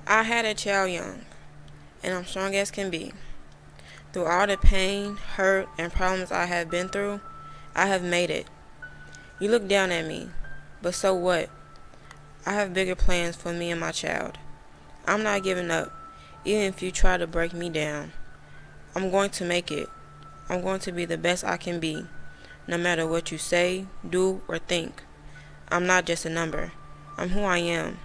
I had a child young, and I'm strong as can be. Through all the pain, hurt, and problems I have been through, I have made it. You look down at me, but so what? I have bigger plans for me and my child. I'm not giving up, even if you try to break me down. I'm going to make it. I'm going to be the best I can be, no matter what you say, do, or think. I'm not just a number. I'm who I am.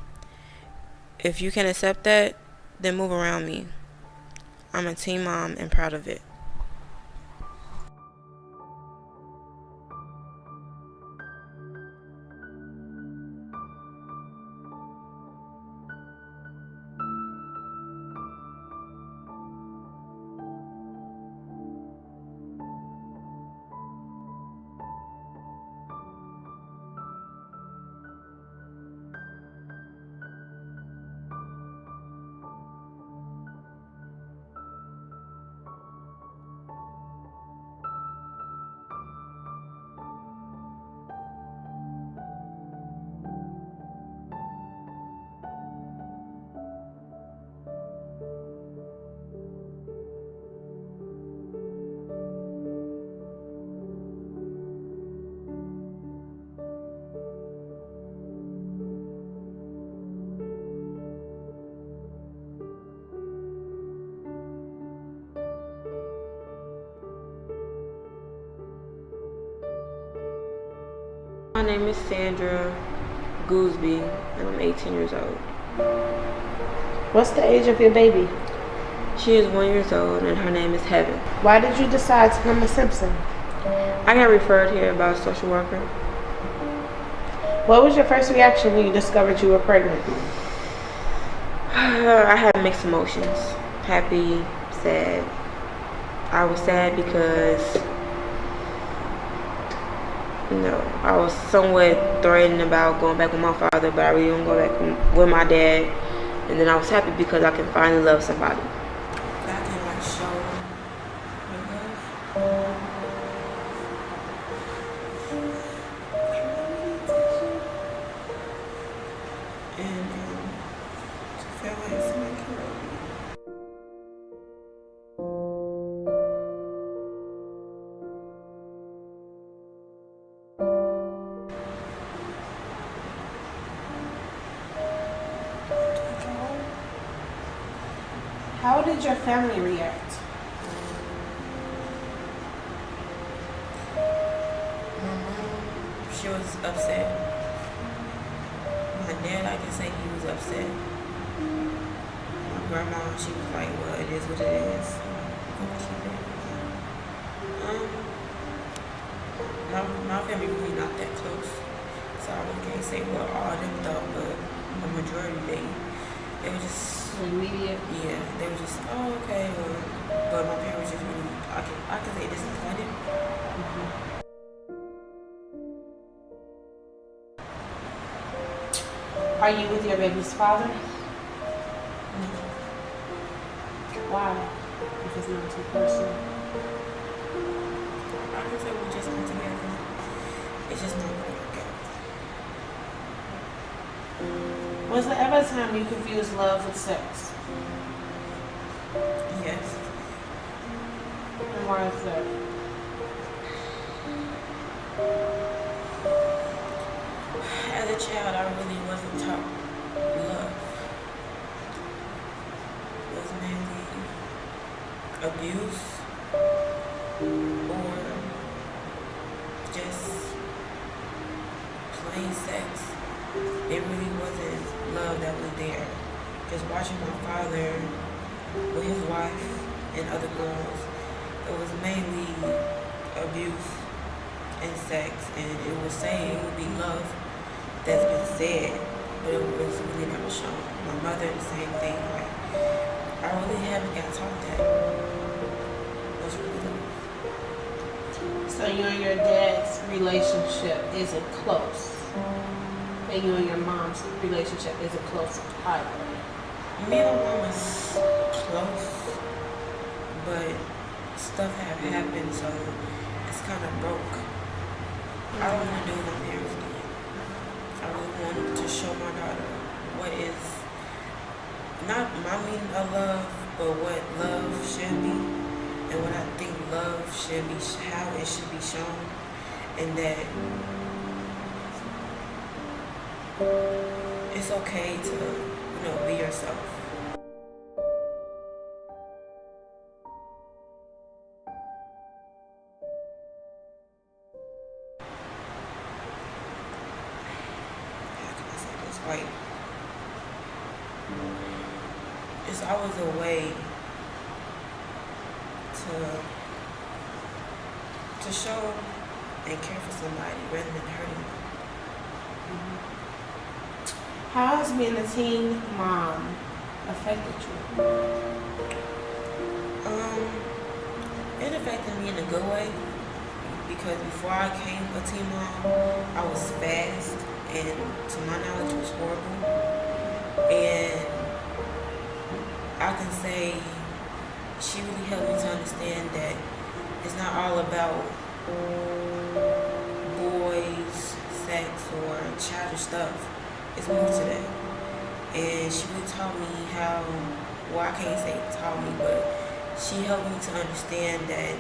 If you can accept that, then move around me. I'm a teen mom and proud of it. My name is Sandra Gooseby, and I'm 18 years old. What's the age of your baby? She is 1 year old, and her name is Heaven. Why did you decide to come to Simpson? I got referred here by a social worker. What was your first reaction when you discovered you were pregnant? I had mixed emotions. Happy, sad. I was sad because, I was somewhat threatened about going back with my father, but I really don't go back with my dad. And then I was happy because I can finally love somebody. I can show my love. And to feel like somebody can love me. How did your family react? My mom, she was upset. My dad, I can say he was upset. My grandma, she was like, well, it is what it is. I'm gonna keep it. My family really not that close. So I really can't say what all them thought, but the majority, they were just Immediate? yeah, they were just, oh, okay, but my parents just really, I can say disappointed. Are you with your baby's father? No. Why? If it's not too personal. I can say we just been together. It's just not gonna work out. Was there ever a time you confused love with sex? Yes. And why is that? As a child, I really wasn't taught love. It was mainly abuse or just plain sex. It really wasn't love that was there. Just watching my father with his wife and other girls, it was mainly abuse and sex, and it would say it would be love that's been said, but it was really never shown. My mother, the same thing. Like, I really haven't got taught that. What's really love? So you and your dad's relationship isn't close. And you and your mom's relationship isn't close either. Me and my mom is close, but stuff have happened, so it's kind of broke. I don't want to do what my parents did. I really want to show my daughter what is not my meaning of love, but what love should be, and what I think love should be, how it should be shown, and that it's okay to, be yourself. How can I say this? Like, it's always a way to show and care for somebody rather than hurting them. How has being a teen mom affected you? It affected me in a good way because before I became a teen mom, I was fast and to my knowledge was horrible. And I can say she really helped me to understand that it's not all about boys, sex, or childish stuff. It's more to that. And she really taught me how, well, I can't say taught me, but she helped me to understand that,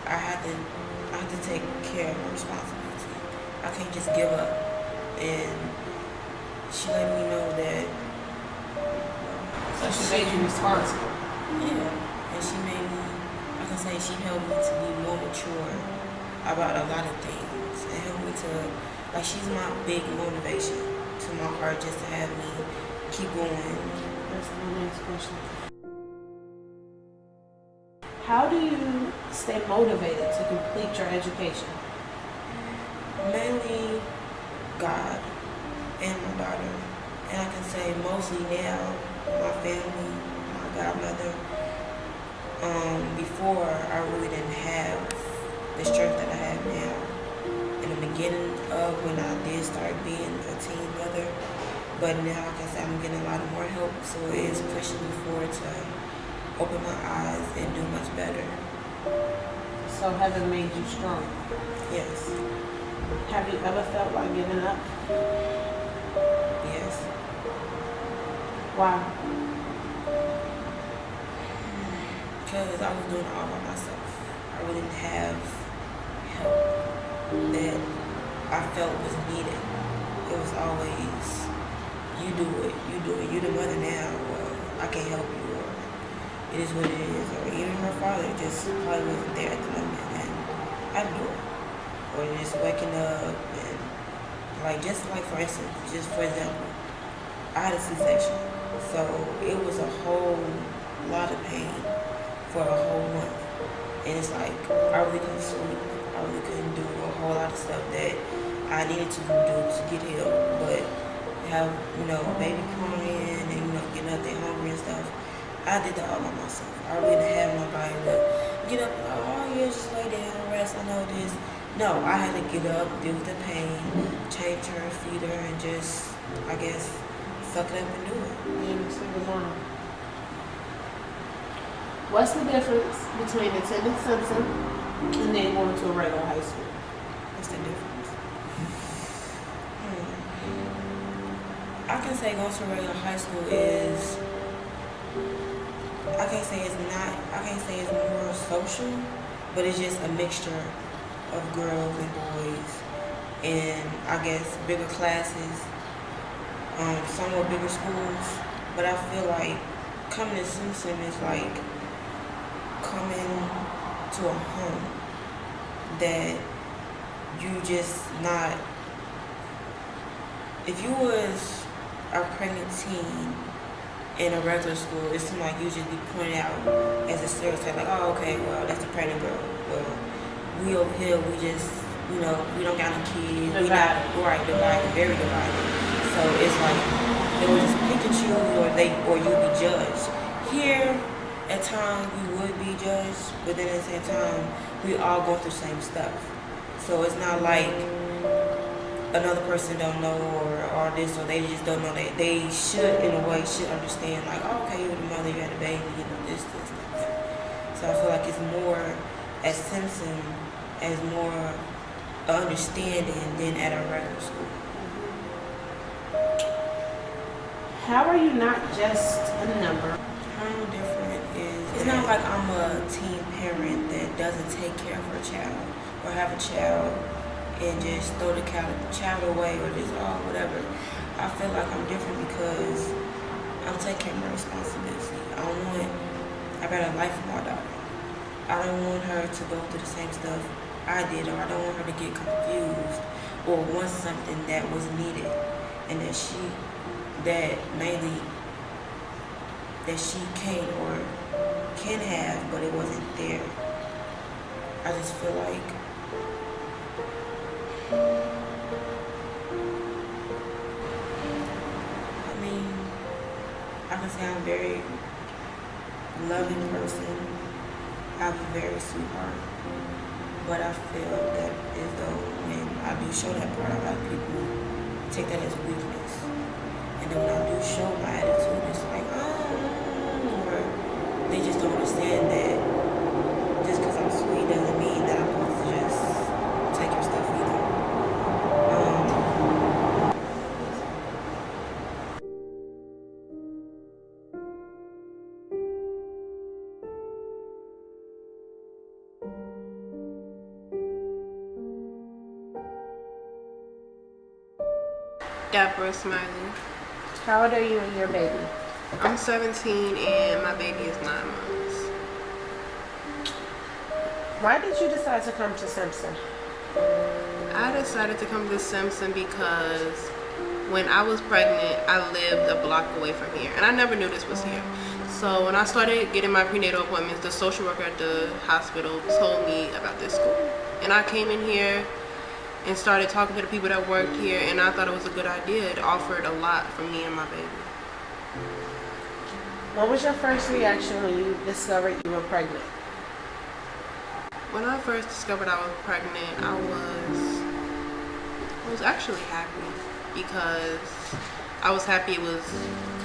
I have to take care of my responsibility. I can't just give up. And she let me know that. So she made you responsible. Yeah. And she made me, I can say she helped me to be more mature about a lot of things. And helped me to, she's my big motivation to my heart just to have me keep going. That's my next question. How do you stay motivated to complete your education? Mainly God and my daughter. And I can say mostly now, my family, my godmother. Before, I really didn't have the strength that I have now. In the beginning of when I did start being a teen mother. But now I can say I'm getting a lot more help, so it is pushing me forward to open my eyes and do much better. So heaven made you strong? Yes. Have you ever felt like giving up? Yes. Why? Because I was doing it all by myself. I really didn't have help that I felt was needed. It was always, you do it. You're the mother now, or I can't help you, or it is what it is, or even her father just probably wasn't there at the moment, and I knew it. Or just waking up, and for instance, just for example, I had a C-section, so it was a whole lot of pain for a whole month, and it's like I really couldn't sleep. I really couldn't do a whole lot of stuff that I needed to do to get help, but have, a baby crying and, getting up there hungry and stuff. I did that all by myself. I really didn't have nobody to get up, just lay down, rest, I know this. No, I had to get up, deal with the pain, change her, feed her, and just, I guess, suck it up and do it. Being a single mom. What's the difference between attending Simpson and then going to a regular high school? What's the difference? I can say going to a regular high school is, I can't say it's more social, but it's just a mixture of girls and boys, and I guess bigger classes, somewhat bigger schools. But I feel like coming to Simpson is like coming to a home that you just not. If you was a pregnant teen in a regular school, it seemed like you just be pointed out as a stereotype, like, oh, okay, well, that's a pregnant girl. Well, we over here, we just, we don't got no kids. Divided. Divided, very divided. So it's like they would just pick and choose, or you'd be judged. Here, at times we would be judged, but then at the same time, we all go through the same stuff. So it's not like another person don't know or this, or they just don't know that they should, in a way, should understand, like, oh, okay, you're the mother, you had a baby, this, like that. So I feel like it's more at Simpson as more understanding than at a regular school. How are you not just a number? How I'm different is it's not like I'm a teen parent that doesn't take care of her child or have a child and just throw the child away or just whatever. I feel like I'm different because I'm taking care of my responsibility. I got a life for my daughter. I don't want her to go through the same stuff I did, or I don't want her to get confused or want something that was needed and that she can't or can have, but it wasn't there. I just feel like I can say I'm a very loving person. I'm a very sweetheart. But I feel that as though when I do show that part, a lot of people take that as weakness. And then when I do show my attitude, it's like, or they just don't understand that just because I'm sweet doesn't mean that I'm supposed to just take your stuff either. Deborah Smiley. How old are you and your baby? I'm 17 and my baby is 9 months. Why did you decide to come to Simpson? I decided to come to Simpson because when I was pregnant, I lived a block away from here, and I never knew this was here. So when I started getting my prenatal appointments, the social worker at the hospital told me about this school. And I came in here and started talking to the people that worked here, and I thought it was a good idea. It offered a lot for me and my baby. What was your first reaction when you discovered you were pregnant? When I first discovered I was pregnant, I was actually happy because I was happy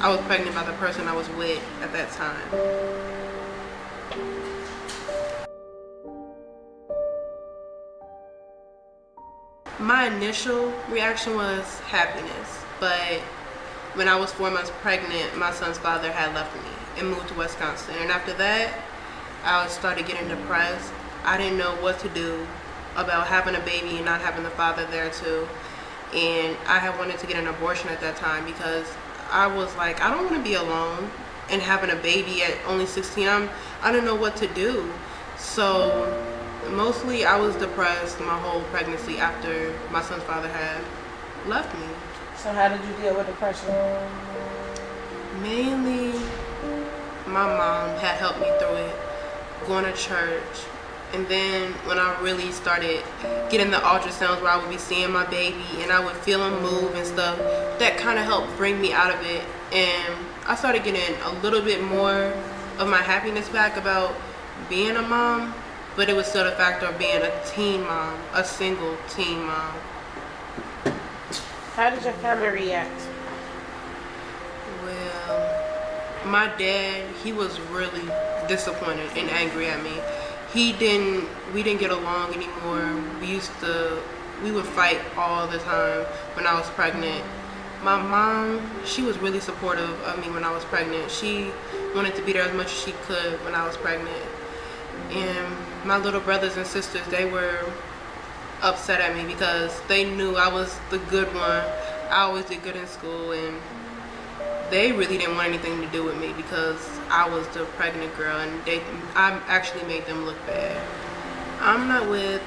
I was pregnant by the person I was with at that time. My initial reaction was happiness, but when I was 4 months pregnant, my son's father had left me and moved to Wisconsin. And after that, I started getting depressed. I didn't know what to do about having a baby and not having the father there too. And I had wanted to get an abortion at that time because I was like, I don't want to be alone and having a baby at only 16. I didn't know what to do. So mostly I was depressed my whole pregnancy after my son's father had left me. So how did you deal with depression? Mainly my mom had helped me through it, going to church. And then when I really started getting the ultrasounds where I would be seeing my baby and I would feel him move and stuff, that kind of helped bring me out of it. And I started getting a little bit more of my happiness back about being a mom, but it was still the factor of being a teen mom, a single teen mom. How did your family react? Well, my dad, he was really disappointed and angry at me. We didn't get along anymore. We would fight all the time when I was pregnant. My mom, she was really supportive of me when I was pregnant. She wanted to be there as much as she could when I was pregnant. And my little brothers and sisters, they were upset at me because they knew I was the good one. I always did good in school, and they really didn't want anything to do with me because I was the pregnant girl, and I actually made them look bad. I'm not with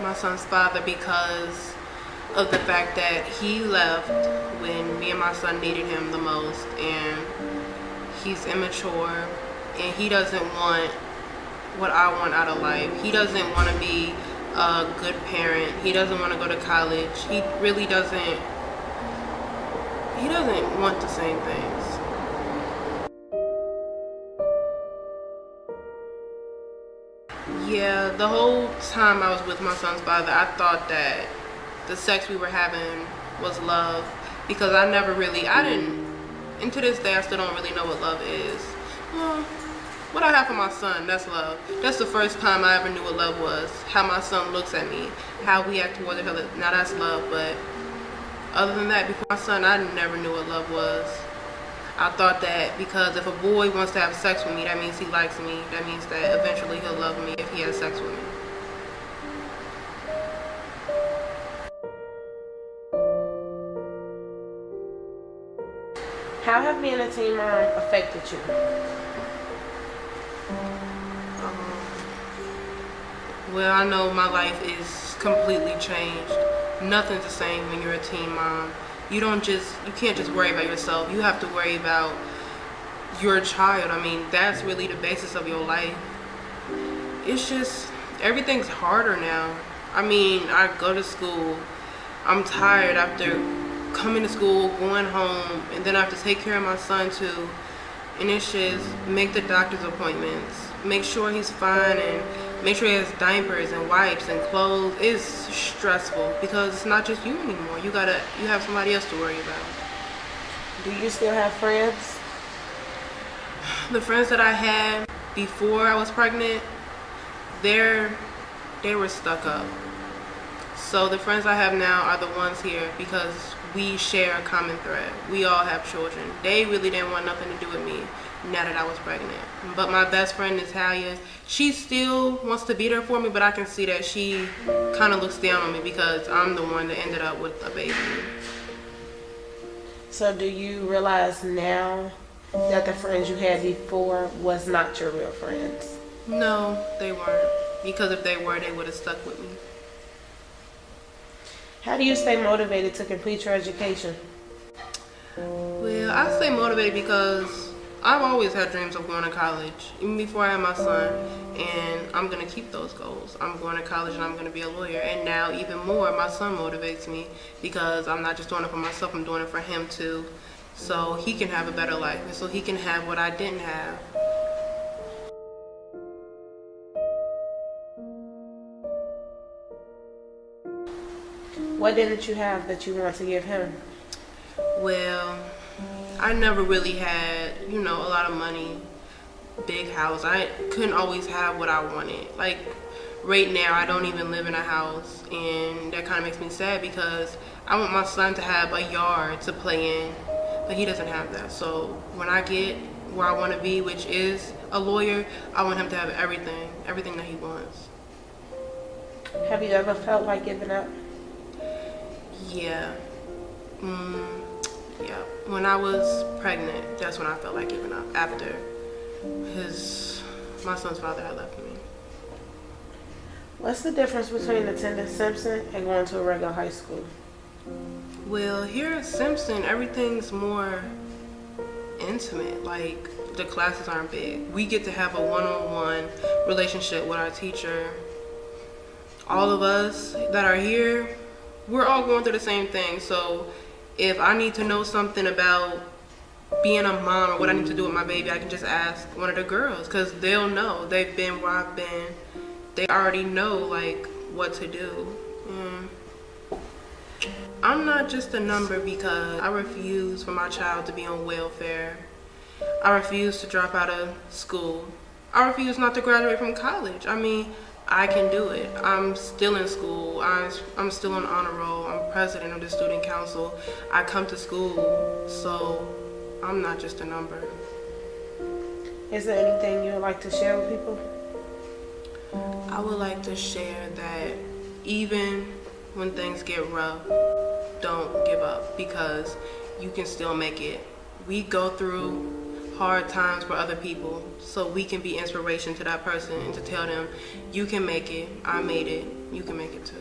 my son's father because of the fact that he left when me and my son needed him the most, and he's immature, and he doesn't want what I want out of life. He doesn't want to be a good parent. He doesn't want to go to college. He really doesn't want the same things. Yeah, the whole time I was with my son's father, I thought that the sex we were having was love because and to this day, I still don't really know what love is. Well, what I have for my son, that's love. That's the first time I ever knew what love was. How my son looks at me, how we act towards each other. Now that's love, but other than that, before my son, I never knew what love was. I thought that because if a boy wants to have sex with me, that means he likes me. That means that eventually he'll love me if he has sex with me. How have being a teen mom affected you? Well, I know my life is completely changed. Nothing's the same when you're a teen mom. You can't just worry about yourself. You have to worry about your child. I mean, that's really the basis of your life. It's just, everything's harder now. I mean, I go to school. I'm tired after coming to school, going home, and then I have to take care of my son too. And it's just, make the doctor's appointments, make sure he's fine, and make sure he has diapers and wipes and clothes. It's stressful because it's not just you anymore. You have somebody else to worry about. Do you still have friends? The friends that I had before I was pregnant, they were stuck up. So the friends I have now are the ones here because we share a common thread. We all have children. They really didn't want nothing to do with me now that I was pregnant. But my best friend, Natalia, she still wants to be there for me, but I can see that she kind of looks down on me because I'm the one that ended up with a baby. So do you realize now that the friends you had before was not your real friends? No, they weren't. Because if they were, they would have stuck with me. How do you stay motivated to complete your education? Well, I stay motivated because I've always had dreams of going to college, even before I had my son, and I'm going to keep those goals. I'm going to college and I'm going to be a lawyer, and now even more, my son motivates me because I'm not just doing it for myself, I'm doing it for him too, so he can have a better life, and so he can have what I didn't have. What didn't you have that you want to give him? Well, I never really had, a lot of money, big house. I couldn't always have what I wanted. Like right now, I don't even live in a house, and that kind of makes me sad because I want my son to have a yard to play in, but he doesn't have that. So when I get where I want to be, which is a lawyer, I want him to have everything that he wants. Have you ever felt like giving up? Yeah. Yeah. When I was pregnant, that's when I felt like giving up. After my son's father had left me. What's the difference between attending Simpson and going to a regular high school? Well, here at Simpson, everything's more intimate. Like, the classes aren't big. We get to have a one-on-one relationship with our teacher. All of us that are here, we're all going through the same thing. So if I need to know something about being a mom or what I need to do with my baby, I can just ask one of the girls because they'll know. They've been where I've been. They already know, like, what to do. I'm not just a number because I refuse for my child to be on welfare. I refuse to drop out of school. I refuse not to graduate from college. I mean, I can do it. I'm still in school. I'm still on honor roll. I'm president of the student council. I come to school, so I'm not just a number. Is there anything you would like to share with people? I would like to share that even when things get rough, don't give up because you can still make it. We go through hard times for other people so we can be inspiration to that person and to tell them, you can make it, I made it, you can make it too.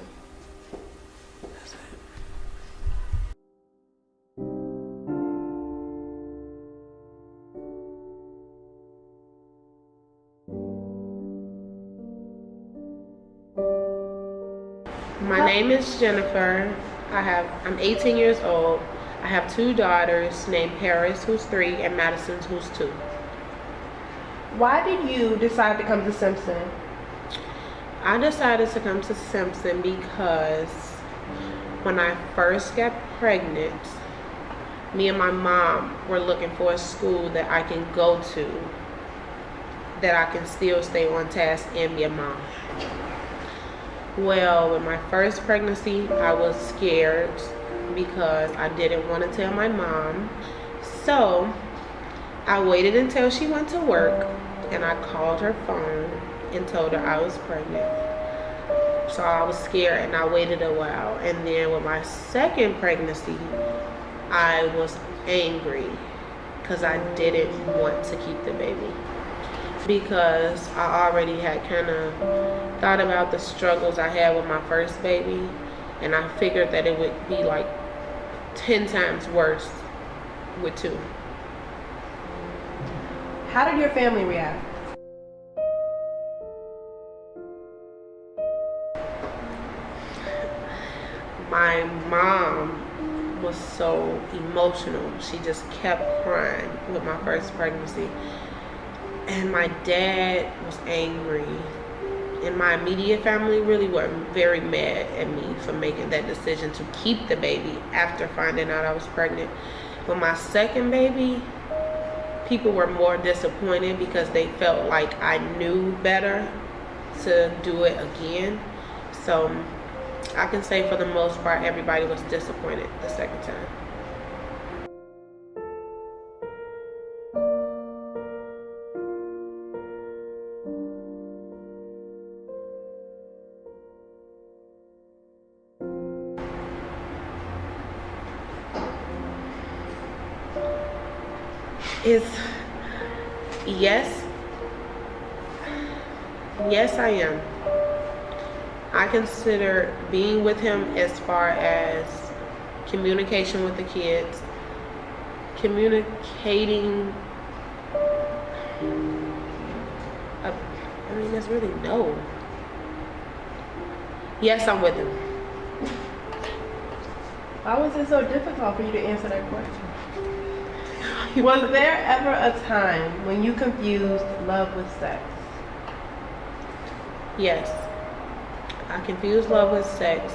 My name is Jennifer. I'm 18 years old. I have two daughters named Paris, who's 3, and Madison, who's 2. Why did you decide to come to Simpson? I decided to come to Simpson because when I first got pregnant, me and my mom were looking for a school that I can go to, that I can still stay on task and be a mom. Well, with my first pregnancy, I was scared because I didn't want to tell my mom. So I waited until she went to work and I called her phone and told her I was pregnant. So I was scared and I waited a while. And then with my second pregnancy, I was angry because I didn't want to keep the baby. Because I already had kind of thought about the struggles I had with my first baby. And I figured that it would be like 10 times worse with two. How did your family react? My mom was so emotional. She just kept crying with my first pregnancy. And my dad was angry. And my immediate family really were very mad at me for making that decision to keep the baby after finding out I was pregnant. With my second baby, people were more disappointed because they felt like I knew better to do it again. So I can say for the most part, everybody was disappointed the second time. Yes, I am. I consider being with him as far as communication with the kids, communicating. There's really no. Yes, I'm with him. Why was it so difficult for you to answer that question? Was there ever a time when you confused love with sex? Yes. I confused love with sex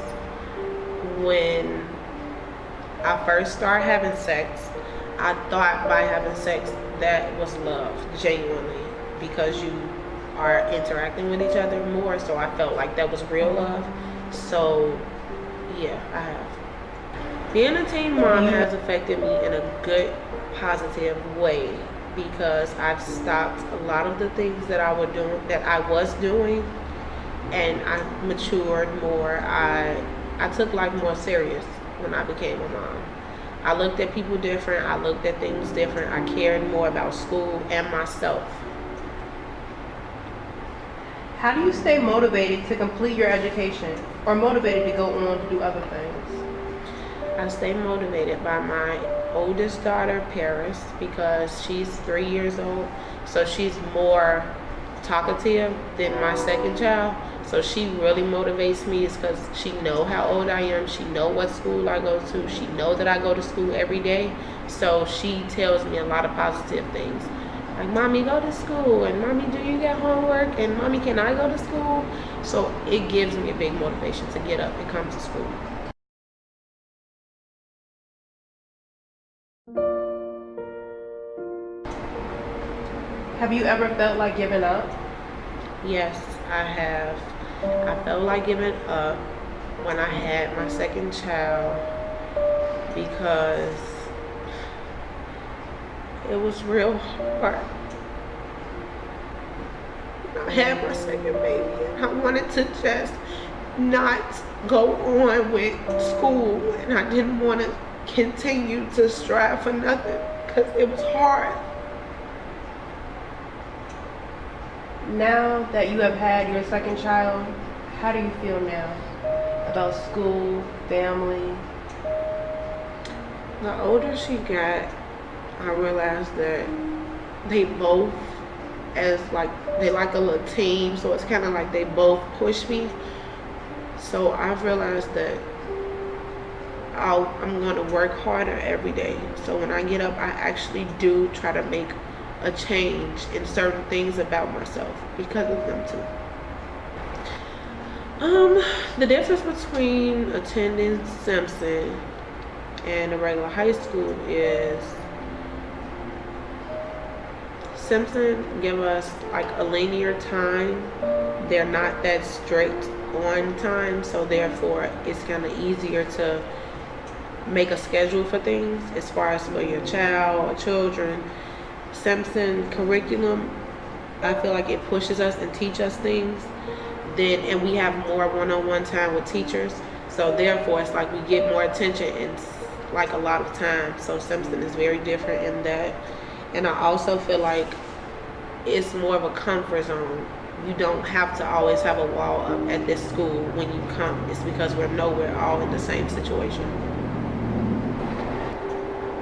when I first started having sex. I thought by having sex that was love, genuinely, because you are interacting with each other more, so I felt like that was real love. So yeah, I have. Being a teen mom has affected me in a good, positive way because I've stopped a lot of the things that I was doing, and I matured more. I took life more serious when I became a mom. I looked at people different. I looked at things different. I cared more about school and myself. How do you stay motivated to complete your education or motivated to go on to do other things? I stay motivated by my oldest daughter, Paris, because she's 3 years old. So she's more talkative than my second child. So she really motivates me is because she know how old I am. She know what school I go to. She know that I go to school every day. So she tells me a lot of positive things. Like, Mommy, go to school, and Mommy, do you get homework? And Mommy, can I go to school? So it gives me a big motivation to get up and come to school. Have you ever felt like giving up? Yes, I have. I felt like giving up when I had my second child because it was real hard. I had my second baby and I wanted to just not go on with school, and I didn't want to continue to strive for nothing because it was hard. Now that you have had your second child, how do you feel now about school, family? The older she got, I realized that they both, they like a little team, so it's kind of like they both push me. So I've realized that I'm going to work harder every day. So when I get up, I actually do try to make a change in certain things about myself because of them too. The difference between attending Simpson and a regular high school is Simpson give us like a linear time. They're not that strict on time, so therefore it's kind of easier to make a schedule for things as far as for your child or children. Simpson curriculum, I feel like it pushes us and teach us things. And we have more one-on-one time with teachers. So therefore, it's like we get more attention and like a lot of time. So Simpson is very different in that. And I also feel like it's more of a comfort zone. You don't have to always have a wall up at this school when you come. It's because we're all in the same situation.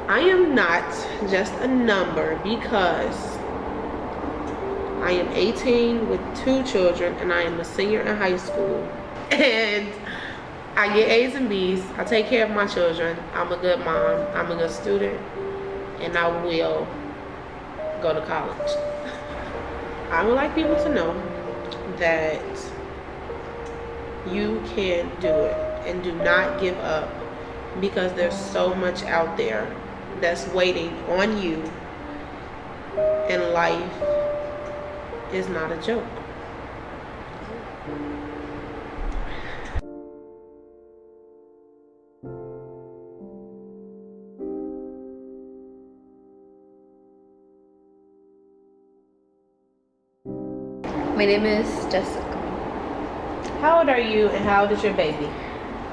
I am not just a number because I am 18 with 2 children and I am a senior in high school. And I get A's and B's. I take care of my children. I'm a good mom. I'm a good student. And I will go to college. I would like people to know that you can do it and do not give up, because there's so much out there that's waiting on you, and life is not a joke. My name is Jessica. How old are you and how old is your baby?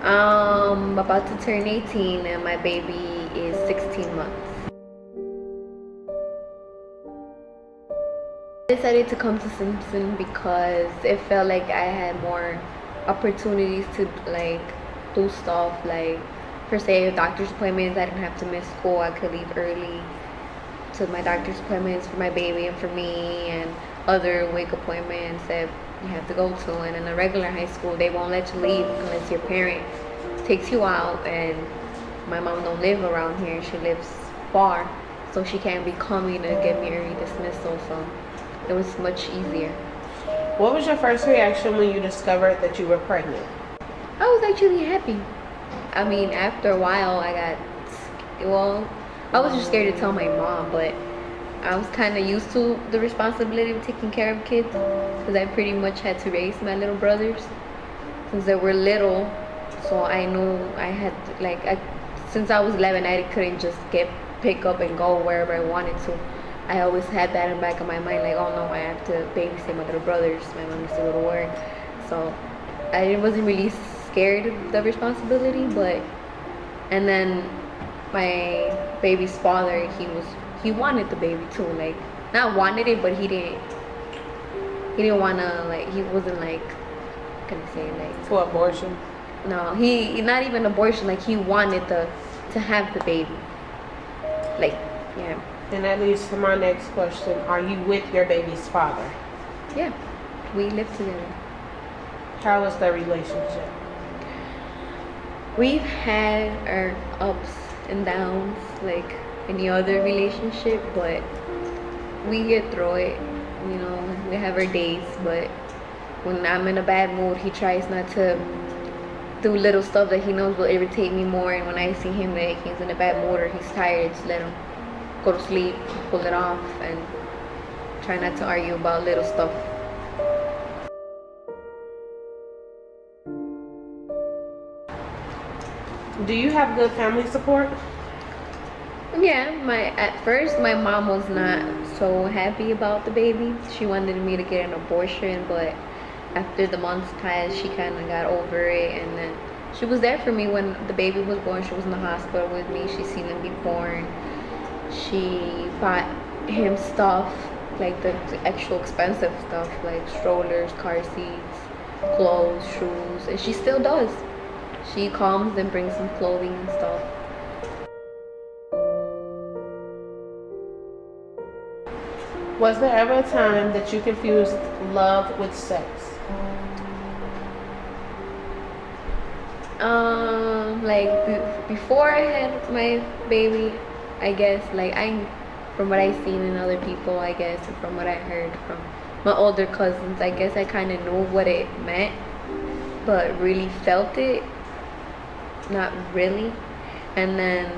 About to turn 18 and my baby is 16 months. I decided to come to Simpson because it felt like I had more opportunities to like do stuff, like per se doctor's appointments. I didn't have to miss school. I could leave early to my doctor's appointments for my baby and for me, and other wake appointments that you have to go to. And in a regular high school, they won't let you leave unless your parent takes you out, and my mom don't live around here. She lives far, so she can't be coming to get me early dismissal, so it was much easier. What was your first reaction when you discovered that you were pregnant? I was actually happy. I mean, after a while I was just scared to tell my mom, but I was kind of used to the responsibility of taking care of kids, because I pretty much had to raise my little brothers since they were little. So I knew I had since I was 11, I couldn't just pick up and go wherever I wanted to. I always had that in the back of my mind, like, oh no, I have to babysit my little brothers. My mom used to go to work, so I wasn't really scared of the responsibility. And then my baby's father, he wanted the baby too, like not wanted it, but he didn't wanna, like, he wasn't like, what can I say, like For abortion? No, he not even abortion, like he wanted to have the baby, like, yeah. And that leads to my next question. Are you with your baby's father? Yeah, we live together. How is their relationship? We've had our ups and downs like any other relationship, but we get through it. You know, we have our days, but when I'm in a bad mood, he tries not to do little stuff that he knows will irritate me more. And when I see him that he's in a bad mood or he's tired, just let him go to sleep, pull it off, and try not to argue about little stuff. Do you have good family support? Yeah, at first my mom was not so happy about the baby. She wanted me to get an abortion, but after the months passed, she kind of got over it, and then she was there for me when the baby was born. She was in the hospital with me. She seen him be born. She bought him stuff, like the actual expensive stuff, like strollers, car seats, clothes, shoes, and she still does. She comes and brings some clothing and stuff. Was there ever a time that you confused love with sex? Before I had my baby, I guess, from what I seen in other people, I guess, and from what I heard from my older cousins, I guess I kind of knew what it meant, but really felt it, not really. And then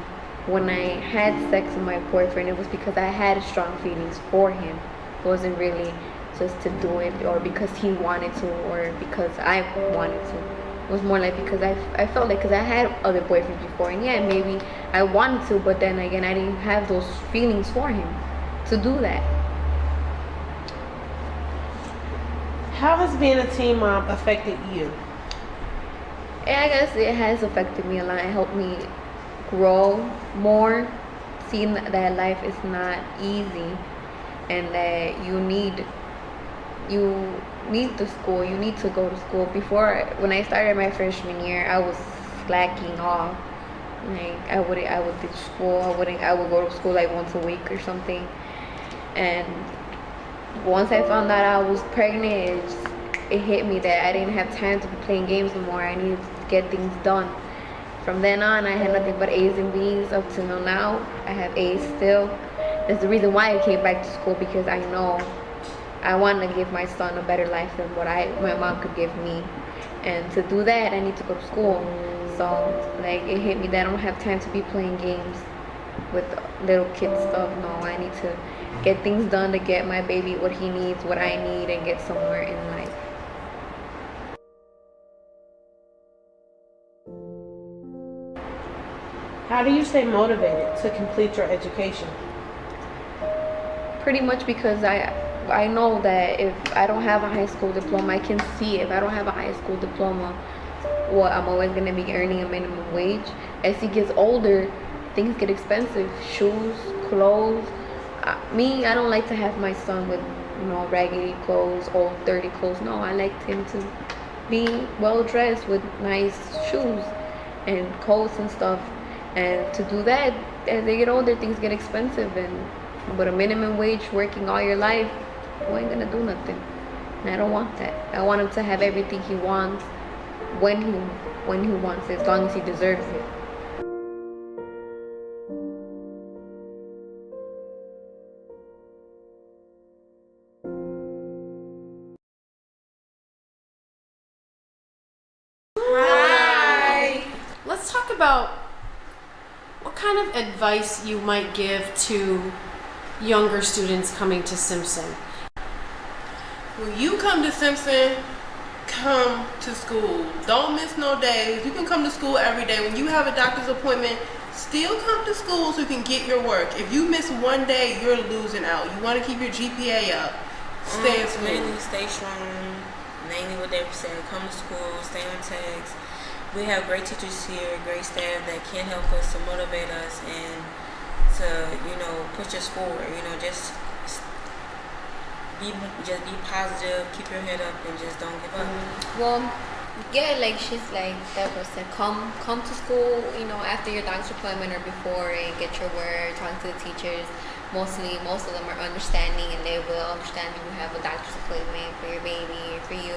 when I had sex with my boyfriend, it was because I had strong feelings for him. It wasn't really just to do it or because he wanted to or because I wanted to. It was more like because I felt like, because I had other boyfriends before, and yeah, maybe I wanted to, but then again, I didn't have those feelings for him to do that. How has being a teen mom affected you? And I guess it has affected me a lot. It helped me grow more, seeing that life is not easy and that you need the school. You need to go to school. Before, when I started my freshman year, I was slacking off. Like I would ditch school. I would go to school like once a week or something. And once I found out I was pregnant, it hit me that I didn't have time to be playing games anymore. I needed to get things done. From then on, I had nothing but A's and B's up to now. I have A's still. That's the reason why I came back to school, because I know I want to give my son a better life than what my mom could give me. And to do that, I need to go to school. So, like, it hit me that I don't have time to be playing games with little kid stuff. No, I need to get things done to get my baby what he needs, what I need, and get somewhere in life. How do you stay motivated to complete your education? Pretty much because I know that if I don't have a high school diploma, I can see if I don't have a high school diploma, well, I'm always going to be earning a minimum wage. As he gets older, things get expensive. Shoes, clothes. I don't like to have my son with, raggedy clothes, old, dirty clothes. No, I like him to be well dressed with nice shoes and coats and stuff. And to do that, as they get older, things get expensive. And with a minimum wage, working all your life, you ain't gonna do nothing. And I don't want that. I want him to have everything he wants when he wants it, as long as he deserves it. Hi. Let's talk about what kind of advice you might give to younger students coming to Simpson. When you come to Simpson, come to school. Don't miss no days. You can come to school every day. When you have a doctor's appointment, still come to school so you can get your work. If you miss one day, you're losing out. You want to keep your GPA up. Stay in school. Mainly stay strong. Mainly what Deborah said, come to school, stay on text. We have great teachers here, great staff that can help us, to motivate us, and to, push us forward. Just be positive, keep your head up, and just don't give up. Well, yeah, like Deborah said, come to school, after your doctor's appointment or before, and get your word, talk to the teachers. Most of them are understanding, and they will understand if you have a doctor's appointment for your baby or for you.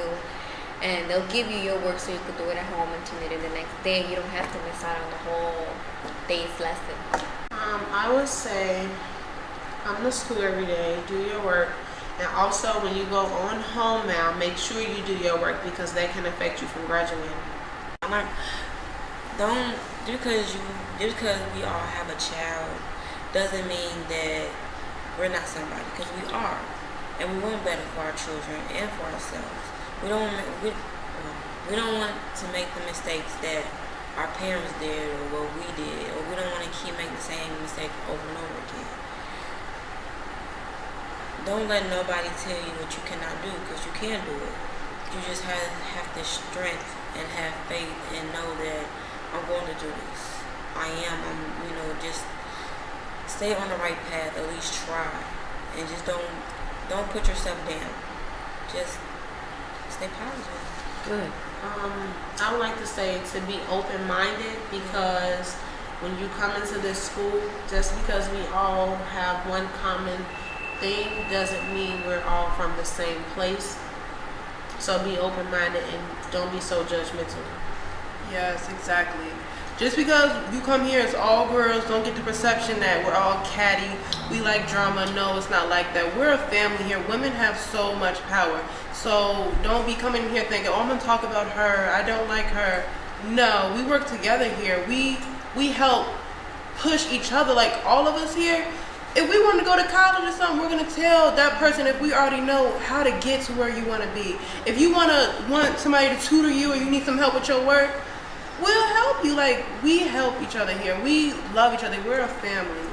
And they'll give you your work so you can do it at home and turn it in the next day. You don't have to miss out on the whole day's lesson. I would say come to school every day, do your work, and also when you go on home now, make sure you do your work, because that can affect you from graduating. Don't just because we all have a child doesn't mean that we're not somebody, because we are, and we want better for our children and for ourselves. We don't want to make the mistakes that our parents did or what we did, or we don't want to keep making the same mistake over and over again. Don't let nobody tell you what you cannot do, because you can do it. You just have the strength and have faith and know that I'm going to do this. Just stay on the right path, at least try, and just don't put yourself down. Just stay positive. Good. I would like to say to be open-minded, because when you come into this school, just because we all have one common thing doesn't mean we're all from the same place. So be open-minded and don't be so judgmental. Yes, exactly. Just because you come here as all girls, don't get the perception that we're all catty, we like drama. No, it's not like that. We're a family here. Women have so much power. So don't be coming here thinking, oh, I'm going to talk about her, I don't like her. No, we work together here. We help push each other. Like all of us here, if we want to go to college or something, we're going to tell that person if we already know how to get to where you want to be. If you want somebody to tutor you, or you need some help with your work, we'll help you. Like, we help each other here. We love each other. We're a family.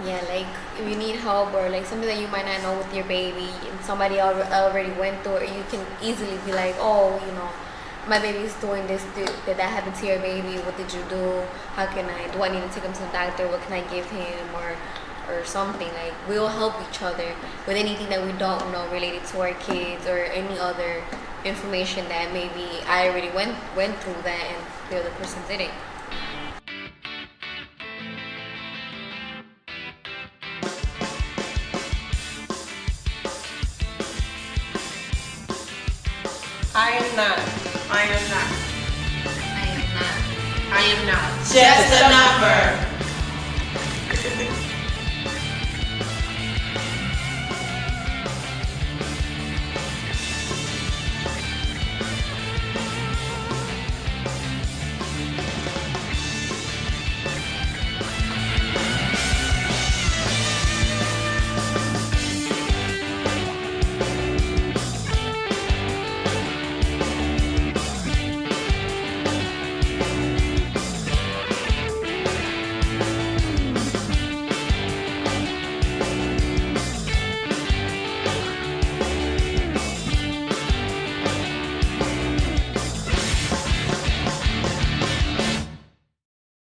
Yeah, like if you need help or like something that you might not know with your baby and somebody already went through it, you can easily be like, oh, you know, my baby's doing this. Did that happen to your baby? What did you do? How can I? Do I need to take him to the doctor? What can I give him? Or something. Like we'll help each other with anything that we don't know related to our kids or any other information that maybe I already went through that and the other person didn't. I am not. I am not. I am not. I am not. Just a number.